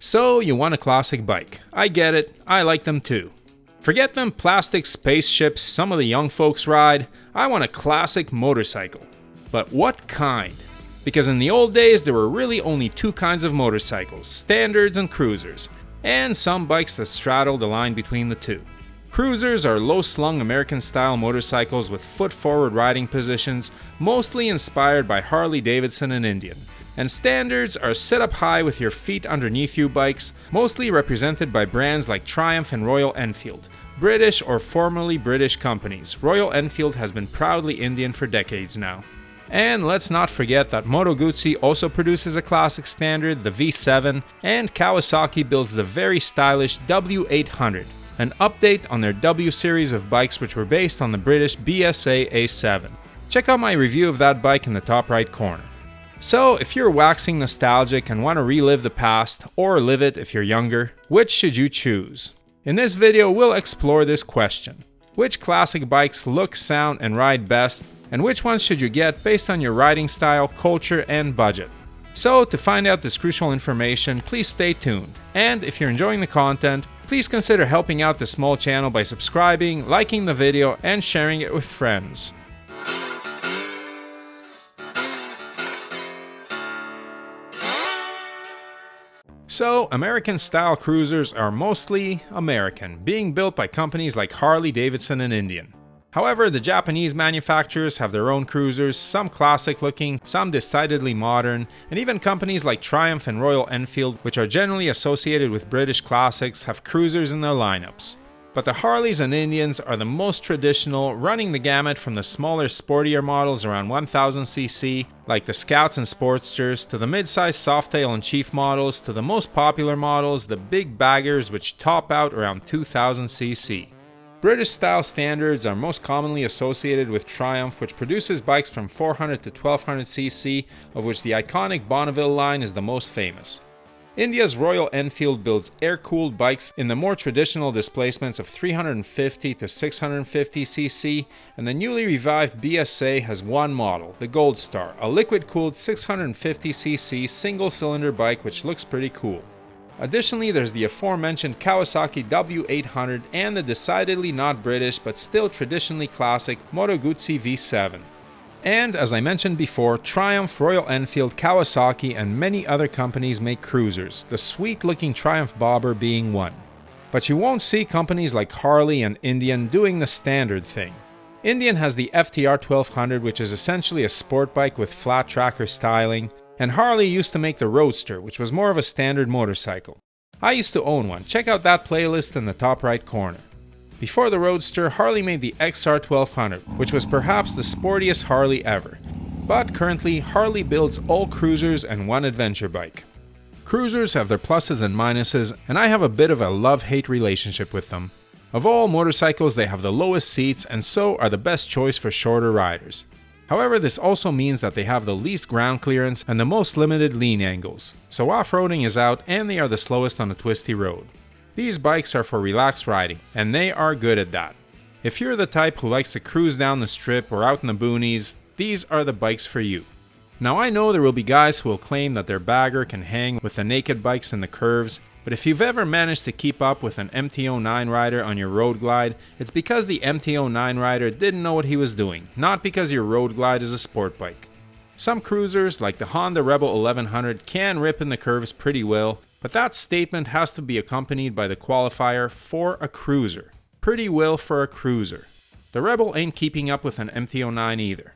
So you want a classic bike. I get it, I like them too. Forget them plastic spaceships some of the young folks ride, I want a classic motorcycle. But what kind? Because in the old days there were really only two kinds of motorcycles, standards and cruisers, and some bikes that straddle the line between the two. Cruisers are low-slung American-style motorcycles with foot-forward riding positions, mostly inspired by Harley Davidson and Indian. And standards are sit-up high with your feet underneath you bikes, mostly represented by brands like Triumph and Royal Enfield, British or formerly British companies. Royal Enfield has been proudly Indian for decades now. And let's not forget that Moto Guzzi also produces a classic standard, the V7, and Kawasaki builds the very stylish W800. An update on their W series of bikes which were based on the British BSA A7. Check out my review of that bike in the top right corner. So, if you're waxing nostalgic and want to relive the past, or live it if you're younger, which should you choose? In this video, we'll explore this question. Which classic bikes look, sound, and ride best, and which ones should you get based on your riding style, culture, and budget? So, to find out this crucial information, please stay tuned. And if you're enjoying the content, please consider helping out this small channel by subscribing, liking the video, and sharing it with friends. So, American-style cruisers are mostly American, being built by companies like Harley, Davidson, and Indian. However, the Japanese manufacturers have their own cruisers, some classic looking, some decidedly modern, and even companies like Triumph and Royal Enfield, which are generally associated with British classics, have cruisers in their lineups. But the Harleys and Indians are the most traditional, running the gamut from the smaller, sportier models around 1000cc, like the Scouts and Sportsters, to the mid-size Softail and Chief models, to the most popular models, the big baggers, which top out around 2000cc. British-style standards are most commonly associated with Triumph, which produces bikes from 400 to 1200cc, of which the iconic Bonneville line is the most famous. India's Royal Enfield builds air-cooled bikes in the more traditional displacements of 350 to 650cc, and the newly revived BSA has one model, the Gold Star, a liquid-cooled 650cc single-cylinder bike which looks pretty cool. Additionally, there's the aforementioned Kawasaki W800 and the decidedly not British but still traditionally classic Moto Guzzi V7. And as I mentioned before, Triumph, Royal Enfield, Kawasaki, and many other companies make cruisers, the sweet-looking Triumph Bobber being one. But you won't see companies like Harley and Indian doing the standard thing. Indian has the FTR 1200, which is essentially a sport bike with flat tracker styling, and Harley used to make the Roadster, which was more of a standard motorcycle. I used to own one, check out that playlist in the top right corner. Before the Roadster, Harley made the XR 1200, which was perhaps the sportiest Harley ever. But currently, Harley builds all cruisers and one adventure bike. Cruisers have their pluses and minuses, and I have a bit of a love-hate relationship with them. Of all motorcycles, they have the lowest seats and so are the best choice for shorter riders. However, this also means that they have the least ground clearance and the most limited lean angles, so off-roading is out and they are the slowest on a twisty road. These bikes are for relaxed riding, and they are good at that. If you're the type who likes to cruise down the strip or out in the boonies, these are the bikes for you. Now I know there will be guys who will claim that their bagger can hang with the naked bikes in the curves, but if you've ever managed to keep up with an MT-09 rider on your road glide, it's because the MT-09 rider didn't know what he was doing, not because your road glide is a sport bike. Some cruisers, like the Honda Rebel 1100, can rip in the curves pretty well, but that statement has to be accompanied by the qualifier for a cruiser. Pretty well for a cruiser. The Rebel ain't keeping up with an MT-09 either.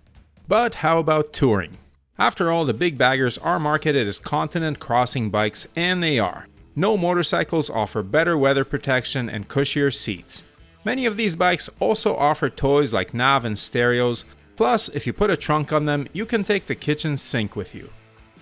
But how about touring? After all, the big baggers are marketed as continent crossing bikes, and they are. No motorcycles offer better weather protection and cushier seats. Many of these bikes also offer toys like nav and stereos, plus if you put a trunk on them, you can take the kitchen sink with you.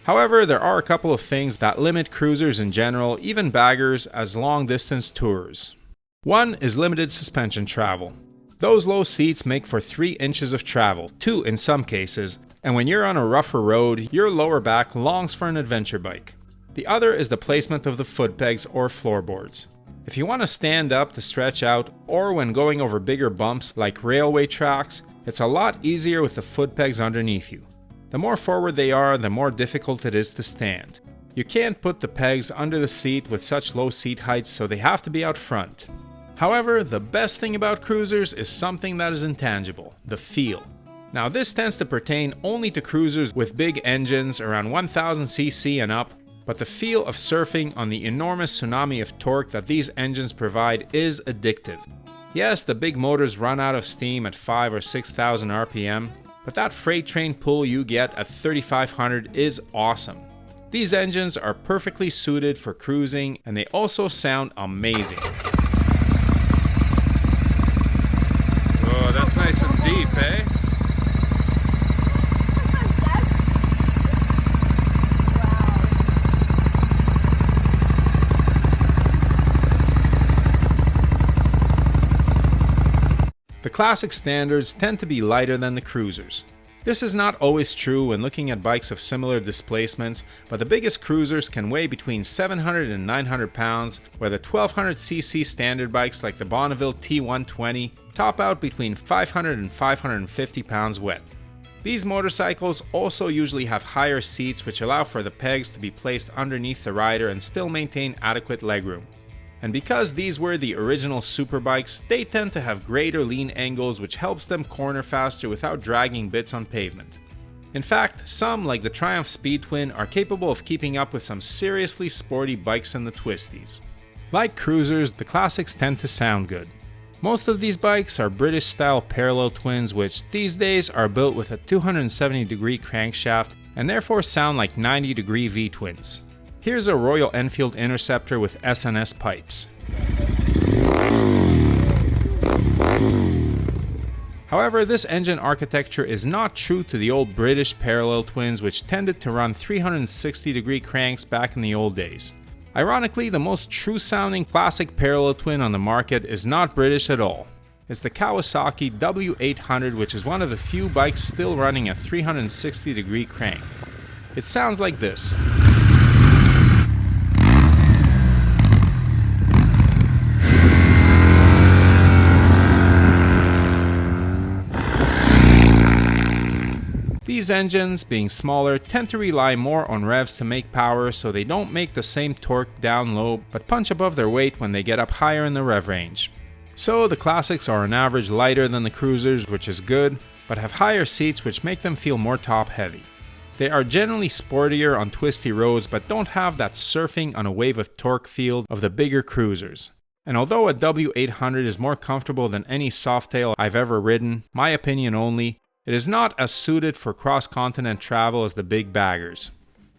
However, there are a couple of things that limit cruisers in general, even baggers, as long-distance tourers. One is limited suspension travel. Those low seats make for 3 inches of travel, 2 in some cases, and when you're on a rougher road, your lower back longs for an adventure bike. The other is the placement of the foot pegs or floorboards. If you want to stand up to stretch out, or when going over bigger bumps like railway tracks, it's a lot easier with the foot pegs underneath you. The more forward they are, the more difficult it is to stand. You can't put the pegs under the seat with such low seat heights, so they have to be out front. However, the best thing about cruisers is something that is intangible: the feel. Now this tends to pertain only to cruisers with big engines around 1000cc and up, but the feel of surfing on the enormous tsunami of torque that these engines provide is addictive. Yes, the big motors run out of steam at 5,000 or 6,000 RPM, but that freight train pull you get at 3,500 is awesome. These engines are perfectly suited for cruising, and they also sound amazing. Oh, that's nice and deep, eh? The classic standards tend to be lighter than the cruisers. This is not always true when looking at bikes of similar displacements, but the biggest cruisers can weigh between 700 and 900 pounds, where the 1200cc standard bikes like the Bonneville T120 top out between 500 and 550 pounds wet. These motorcycles also usually have higher seats, which allow for the pegs to be placed underneath the rider and still maintain adequate legroom. And because these were the original superbikes, they tend to have greater lean angles, which helps them corner faster without dragging bits on pavement. In fact, some, like the Triumph Speed Twin, are capable of keeping up with some seriously sporty bikes in the twisties. Like cruisers, the classics tend to sound good. Most of these bikes are British-style parallel twins, which these days are built with a 270-degree crankshaft and therefore sound like 90-degree V-twins. Here's a Royal Enfield Interceptor with SNS pipes. However, this engine architecture is not true to the old British parallel twins, which tended to run 360-degree cranks back in the old days. Ironically, the most true-sounding classic parallel twin on the market is not British at all. It's the Kawasaki W800, which is one of the few bikes still running a 360-degree crank. It sounds like this. These engines, being smaller, tend to rely more on revs to make power, so they don't make the same torque down low, but punch above their weight when they get up higher in the rev range. So the classics are on average lighter than the cruisers, which is good, but have higher seats which make them feel more top heavy. They are generally sportier on twisty roads, but don't have that surfing on a wave of torque feel of the bigger cruisers. And although a W800 is more comfortable than any softail I've ever ridden, my opinion only, it is not as suited for cross-continent travel as the big baggers.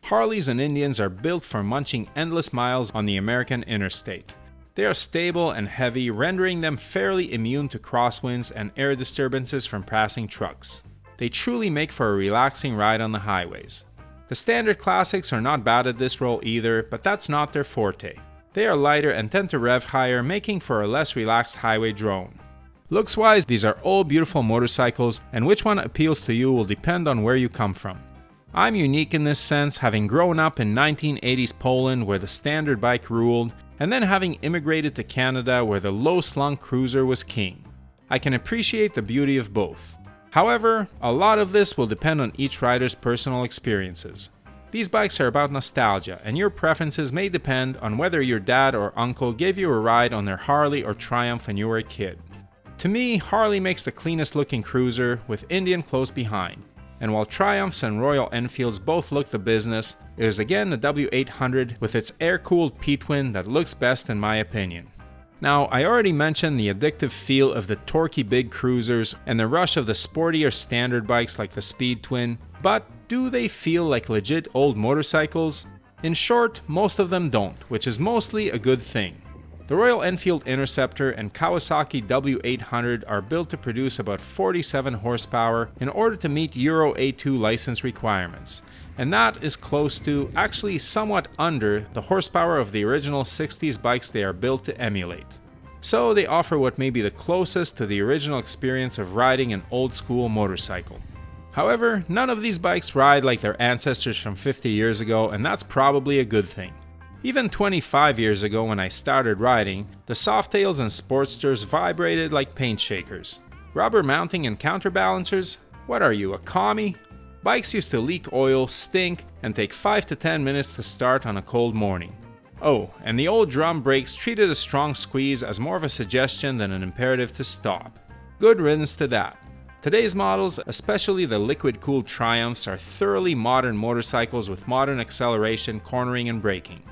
Harleys and Indians are built for munching endless miles on the American interstate. They are stable and heavy, rendering them fairly immune to crosswinds and air disturbances from passing trucks. They truly make for a relaxing ride on the highways. The standard classics are not bad at this role either, but that's not their forte. They are lighter and tend to rev higher, making for a less relaxed highway drone. Looks-wise, these are all beautiful motorcycles, and which one appeals to you will depend on where you come from. I'm unique in this sense, having grown up in 1980s Poland where the standard bike ruled, and then having immigrated to Canada where the low-slung cruiser was king. I can appreciate the beauty of both. However, a lot of this will depend on each rider's personal experiences. These bikes are about nostalgia, and your preferences may depend on whether your dad or uncle gave you a ride on their Harley or Triumph when you were a kid. To me, Harley makes the cleanest looking cruiser, with Indian close behind. And while Triumphs and Royal Enfields both look the business, it is again the W800 with its air-cooled P-Twin that looks best in my opinion. Now, I already mentioned the addictive feel of the torquey big cruisers and the rush of the sportier standard bikes like the Speed Twin, but do they feel like legit old motorcycles? In short, most of them don't, which is mostly a good thing. The Royal Enfield Interceptor and Kawasaki W800 are built to produce about 47 horsepower in order to meet Euro A2 license requirements, and that is close to, actually somewhat under, the horsepower of the original 60s bikes they are built to emulate. So they offer what may be the closest to the original experience of riding an old school motorcycle. However, none of these bikes ride like their ancestors from 50 years ago, and that's probably a good thing. Even 25 years ago when I started riding, the Softails and Sportsters vibrated like paint shakers. Rubber mounting and counterbalancers? What are you, a commie? Bikes used to leak oil, stink, and take 5 to 10 minutes to start on a cold morning. Oh, and the old drum brakes treated a strong squeeze as more of a suggestion than an imperative to stop. Good riddance to that. Today's models, especially the liquid-cooled Triumphs, are thoroughly modern motorcycles with modern acceleration, cornering, and braking.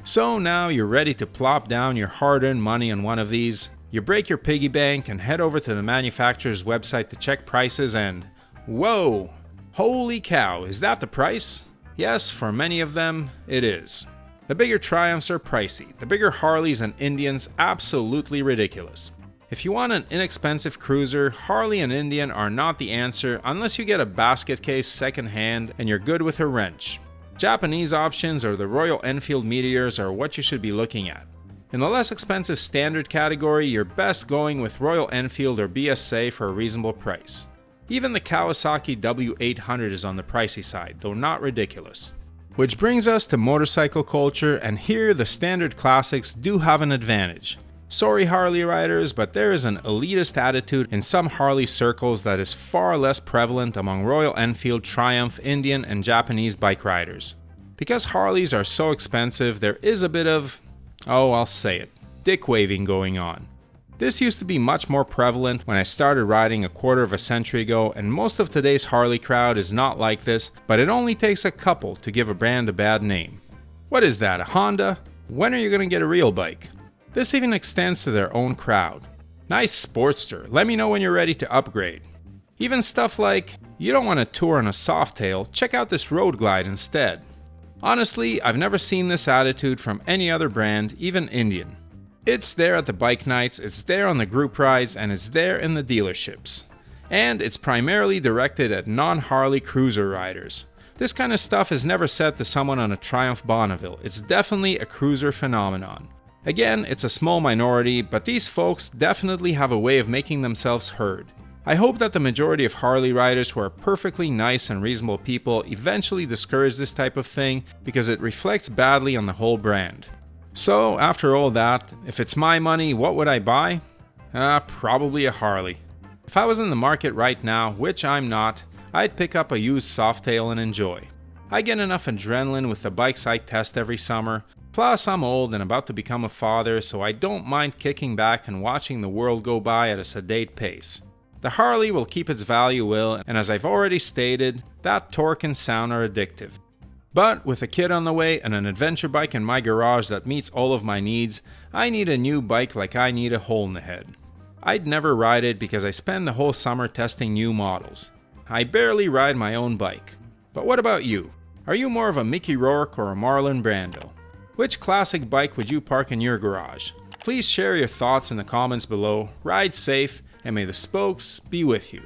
So now you're ready to plop down your hard-earned money on one of these. You break your piggy bank and head over to the manufacturer's website to check prices and... whoa! Holy cow, is that the price? Yes, for many of them, it is. The bigger Triumphs are pricey, the bigger Harleys and Indians absolutely ridiculous. If you want an inexpensive cruiser, Harley and Indian are not the answer unless you get a basket case second-hand and you're good with a wrench. Japanese options or the Royal Enfield Meteors are what you should be looking at. In the less expensive standard category, you're best going with Royal Enfield or BSA for a reasonable price. Even the Kawasaki W800 is on the pricey side, though not ridiculous. Which brings us to motorcycle culture, and here the standard classics do have an advantage. Sorry Harley riders, but there is an elitist attitude in some Harley circles that is far less prevalent among Royal Enfield, Triumph, Indian, and Japanese bike riders. Because Harleys are so expensive, there is a bit of, oh, I'll say it, dick waving going on. This used to be much more prevalent when I started riding a quarter of a century ago, and most of today's Harley crowd is not like this, but it only takes a couple to give a brand a bad name. What is that, a Honda? When are you going to get a real bike? This even extends to their own crowd. Nice Sportster, let me know when you're ready to upgrade. Even stuff like, you don't want to tour on a Softail, check out this Road Glide instead. Honestly, I've never seen this attitude from any other brand, even Indian. It's there at the bike nights, it's there on the group rides, and it's there in the dealerships. And it's primarily directed at non-Harley cruiser riders. This kind of stuff is never said to someone on a Triumph Bonneville, it's definitely a cruiser phenomenon. Again, it's a small minority, but these folks definitely have a way of making themselves heard. I hope that the majority of Harley riders who are perfectly nice and reasonable people eventually discourage this type of thing because it reflects badly on the whole brand. So, after all that, if it's my money, what would I buy? Probably a Harley. If I was in the market right now, which I'm not, I'd pick up a used Softail and enjoy. I get enough adrenaline with the bikes I test every summer. Plus, I'm old and about to become a father, so I don't mind kicking back and watching the world go by at a sedate pace. The Harley will keep its value well, and as I've already stated, that torque and sound are addictive. But with a kid on the way and an adventure bike in my garage that meets all of my needs, I need a new bike like I need a hole in the head. I'd never ride it because I spend the whole summer testing new models. I barely ride my own bike. But what about you? Are you more of a Mickey Rourke or a Marlon Brando? Which classic bike would you park in your garage? Please share your thoughts in the comments below. Ride safe, and may the spokes be with you.